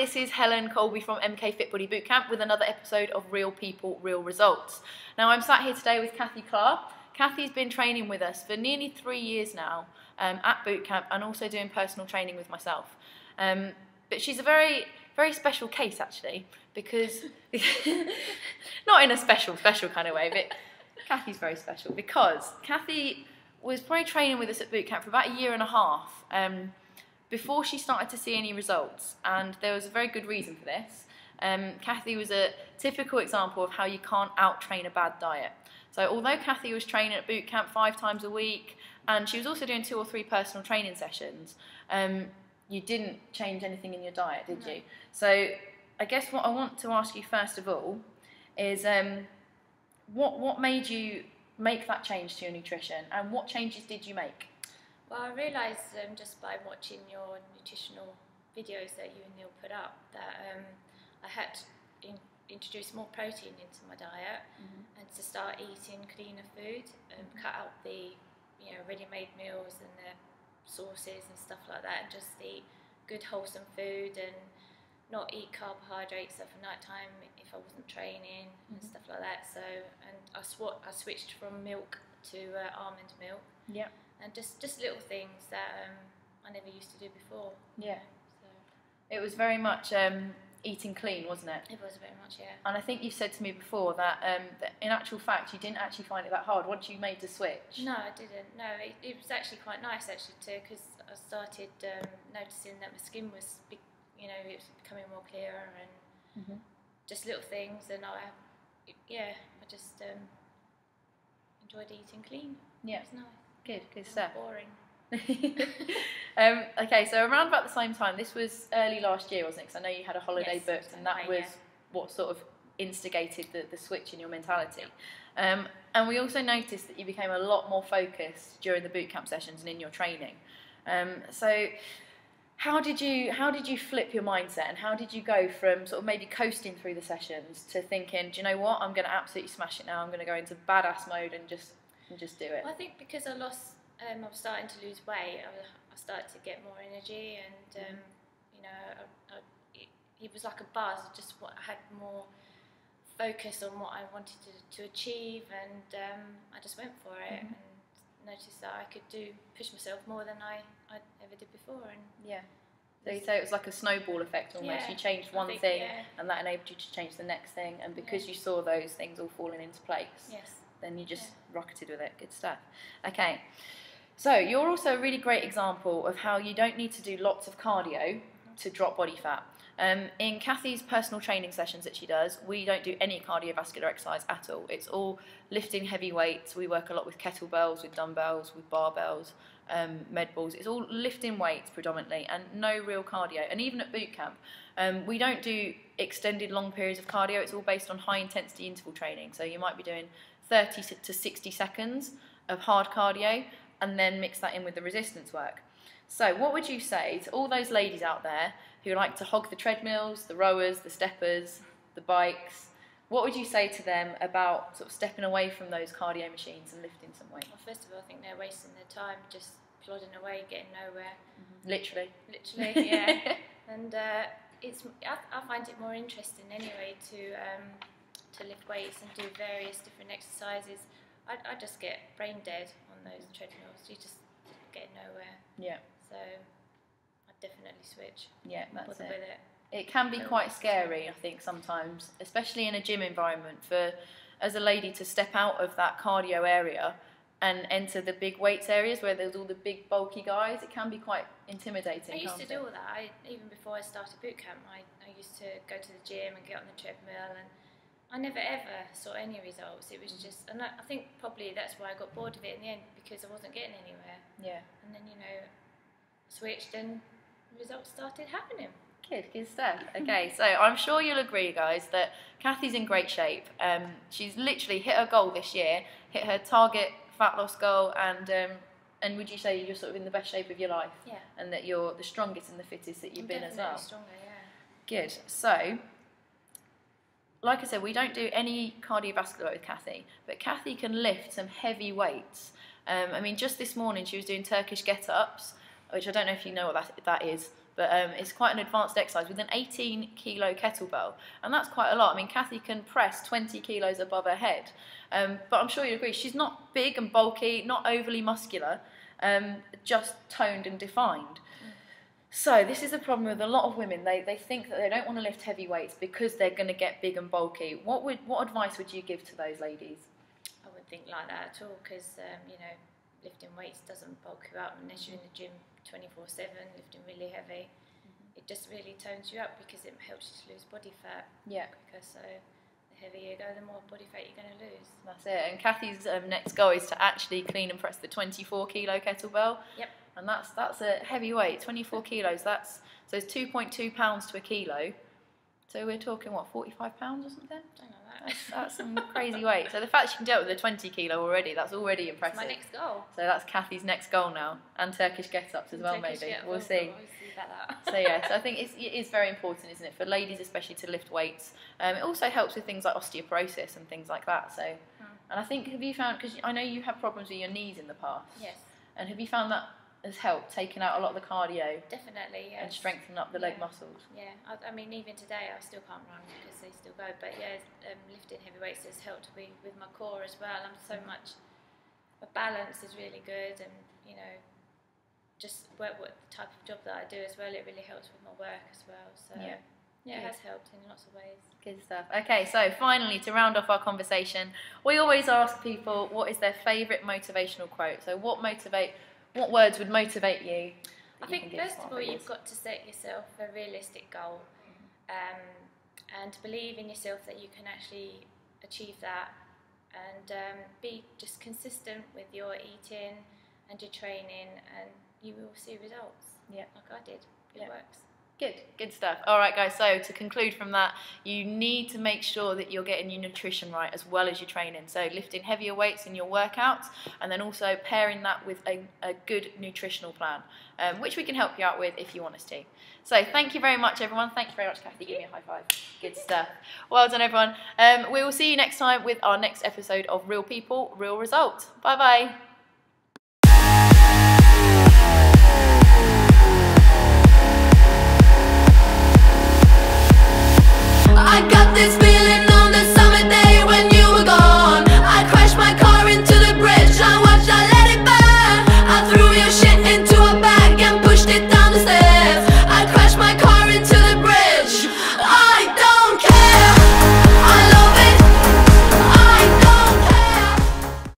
this is Helen Colby from MK Fit Body Bootcamp with another episode of Real People, Real Results. Now I'm sat here today with Cathy Klar. Cathy's been training with us for nearly 3 years now at bootcamp and also doing personal training with myself. But she's a very special case actually, because, not in a special kind of way, but Cathy's very special because Cathy was probably training with us at bootcamp for about 1.5 years. Before she started to see any results, and there was a very good reason for this. Cathy was a typical example of how you can't out-train a bad diet. So although Cathy was training at bootcamp 5 times a week, and she was also doing 2 or 3 personal training sessions, you didn't change anything in your diet, did you? So I guess what I want to ask you first of all is what made you make that change to your nutrition, and what changes did you make? Well, I realised just by watching your nutritional videos that you and Neil put up that I had to introduce more protein into my diet and to start eating cleaner food and cut out the ready-made meals and the sauces and stuff like that, and just eat good wholesome food and not eat carbohydrates for night time if I wasn't training and stuff like that. So, and I switched from milk to almond milk. Yeah. And just little things that I never used to do before. Yeah. So it was very much eating clean, wasn't it? It was very much, yeah. And I think you said to me before that, that in actual fact you didn't actually find it that hard once you made the switch. No, I didn't. No, it was actually quite nice actually too, because I started noticing that my skin was, it was becoming more clearer and just little things, and I just enjoyed eating clean. Yeah. It was nice. Good stuff. Boring. Okay, so around about the same time, this was early last year, wasn't it? Because I know you had a holiday Yes, booked, and that was what sort of instigated the switch in your mentality. And we also noticed that you became a lot more focused during the bootcamp sessions and in your training. So how did you flip your mindset, and how did you go from sort of maybe coasting through the sessions to thinking, do you know what, I'm going to absolutely smash it now, I'm going to go into badass mode and just do it? Well, I think because I was starting to lose weight, I started to get more energy, and it was like a buzz. I had more focus on what I wanted to achieve, and I just went for it and noticed that I could push myself more than I ever did before. And yeah. So you say it was like a snowball effect almost. Yeah, you changed one thing, and that enabled you to change the next thing, and because you saw those things all falling into place, then you just rocketed with it. Good stuff. Okay, so you're also a really great example of how you don't need to do lots of cardio to drop body fat. In Cathy's personal training sessions that she does, we don't do any cardiovascular exercise at all. It's all lifting heavy weights. We work a lot with kettlebells, with dumbbells, with barbells, med balls. It's all lifting weights predominantly, and no real cardio. And even at bootcamp, we don't do extended long periods of cardio. It's all based on high intensity interval training. So you might be doing 30 to 60 seconds of hard cardio and then mix that in with the resistance work. So what would you say to all those ladies out there who like to hog the treadmills, the rowers, the steppers, the bikes? What would you say to them about sort of stepping away from those cardio machines and lifting some weight? Well, first of all, I think they're wasting their time just plodding away, getting nowhere. Literally, yeah. And I find it more interesting anyway to lift weights and do various different exercises. I just get brain dead on those treadmills. You just get nowhere. Yeah. So I'd definitely switch. Yeah, that's with it. It can be quite scary, I think, sometimes, especially in a gym environment, as a lady to step out of that cardio area and enter the big weights areas where there's all the big bulky guys. It can be quite intimidating. I used to do all that. Even before I started bootcamp, I used to go to the gym and get on the treadmill, and I never ever saw any results. It was just, and I think probably that's why I got bored of it in the end, because I wasn't getting anywhere. Yeah. And then switched, and results started happening. Good stuff. Okay, so I'm sure you'll agree, guys, that Cathy's in great shape. She's literally hit her goal this year, hit her target fat loss goal, and would you say you're sort of in the best shape of your life? Yeah. And that you're the strongest and the fittest that you've been as well? Stronger, yeah. Good. So, like I said, we don't do any cardiovascular with Cathy, but Cathy can lift some heavy weights. I mean, just this morning she was doing Turkish get-ups, which I don't know if you know what that is, but it's quite an advanced exercise with an 18 kilo kettlebell, and that's quite a lot. I mean, Cathy can press 20 kilos above her head, but I'm sure you agree, she's not big and bulky, not overly muscular, just toned and defined. So this is the problem with a lot of women. They think that they don't want to lift heavy weights because they're going to get big and bulky. What advice would you give to those ladies? I wouldn't think like that at all, because you know, lifting weights doesn't bulk you up unless you're in the gym 24/7 lifting really heavy. It just really tones you up because it helps you to lose body fat quicker. So the heavier you go, the more body fat you're going to lose. That's it. And Cathy's next goal is to actually clean and press the 24 kilo kettlebell. Yep. And that's a heavy weight, 24 kilos. So it's 2.2 pounds to a kilo. So we're talking, what, 45 pounds or something? Something like that. That's some crazy weight. So the fact she can do it with a 20 kilo already, that's already impressive. That's my next goal. So that's Cathy's next goal now. And Turkish get-ups as well, maybe. We'll see. So yeah, so I think it is very important, isn't it, for ladies especially to lift weights. It also helps with things like osteoporosis and things like that. So, and I think, have you found, because I know you had problems with your knees in the past. Yes. And have you found that has helped, taking out a lot of the cardio? Definitely, yes. And strengthening up the leg muscles? Yeah, I mean, even today I still can't run because they still go, but yeah, lifting heavy weights has helped me with my core as well. I'm so much, my balance is really good, and you know, just what type of job that I do as well, it really helps with my work as well. So yeah, it has helped in lots of ways. Good stuff. Okay, so finally, to round off our conversation, we always ask people what is their favourite motivational quote. So what words would motivate you? I think first of all, you've got to set yourself a realistic goal, and believe in yourself that you can actually achieve that, and be just consistent with your eating and your training, and you will see results. Yeah, like I did. It works. Good stuff. All right, guys, so to conclude from that, you need to make sure that you're getting your nutrition right as well as your training. So lifting heavier weights in your workouts, and then also pairing that with a good nutritional plan, which we can help you out with if you want us to. So thank you very much, everyone. Thank you very much, Cathy. Give me a high five. Good stuff. Well done, everyone. We will see you next time with our next episode of Real People, Real Results. Bye-bye.